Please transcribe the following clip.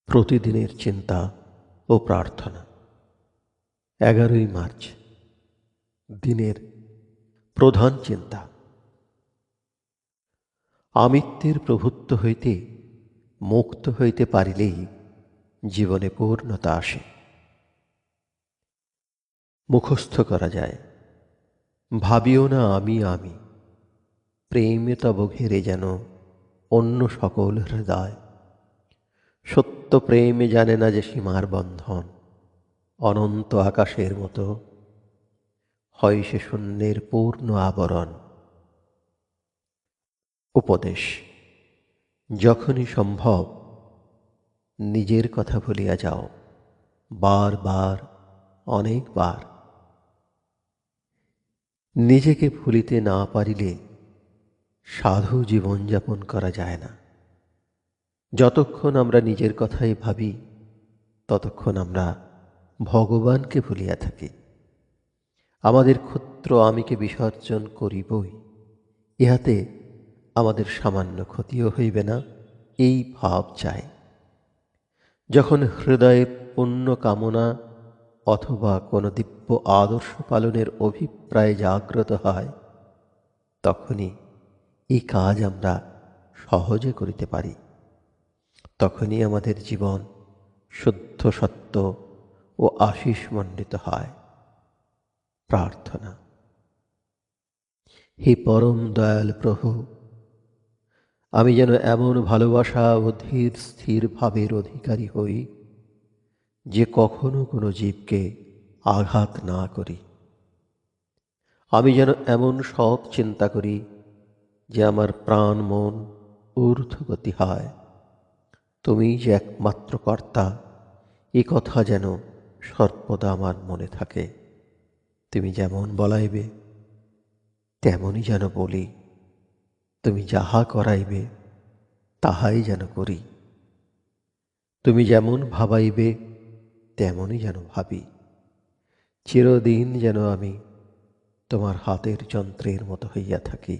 প্রতিদিনের চিন্তা ও প্রার্থনা। 11ই মার্চ, দিনের প্রধান চিন্তা। আমিত্বের প্রভুত্ব হইতে মুক্ত হইতে পারিলেই জীবনে পূর্ণতা আসে। মুখস্থ করা যায়, ভাবিও না আমি আমি, প্রেমে তব ঘেরে যেন অন্য সকল হৃদয়। সত্য প্রেমে জানে না যে সীমার বন্ধন, অনন্ত আকাশের মতো হয় সে শূন্যের পূর্ণ আবরণ। উপদেশ: যখনই সম্ভব নিজের কথা ভুলিয়া যাও, বারবার, অনেকবার। নিজেকে ভুলিতে না পারিলে সাধু জীবনযাপন করা যায় না। যতক্ষণ আমরা নিজের কথাই ভাবি, ততক্ষণ আমরা ভগবানকে ভুলিয়া থাকি। আমাদের ক্ষুদ্র আমিকে বিসর্জন করিবই, ইহাতে আমাদের সামান্য ক্ষতিও হইবে না, এই ভাব চাই। যখন হৃদয়ে পুণ্য কামনা অথবা কোনো দিব্য আদর্শ পালনের অভিপ্রায় জাগ্রত হয়, তখনই এই কাজ আমরা সহজে করিতে পারি। তখনই আমাদের জীবন শুদ্ধ, সত্য ও আশীষমণ্ডিত হয়। প্রার্থনা: হে পরম দয়াল প্রভু, আমি যেন এমন ভালোবাসা ও ধীর স্থির ভাবের অধিকারী হই যে কখনো কোনো জীবকে আঘাত না করি। আমি যেন এমন সৎ চিন্তা করি যে আমার প্রাণ মন ঊর্ধ্বগতি হয়। তুমি যে একমাত্র কর্তা, এ কথা যেন সর্বদা আমার মনে থাকে। তুমি যেমন বলাইবে তেমনই যেন বলি, তুমি যাহা করাইবে তাহাই যেন করি। তুমি যেমন ভাবাইবে তেমনই যেন ভাবি। চিরদিন যেন আমি তোমার হাতের যন্ত্রের মতো হইয়া থাকি।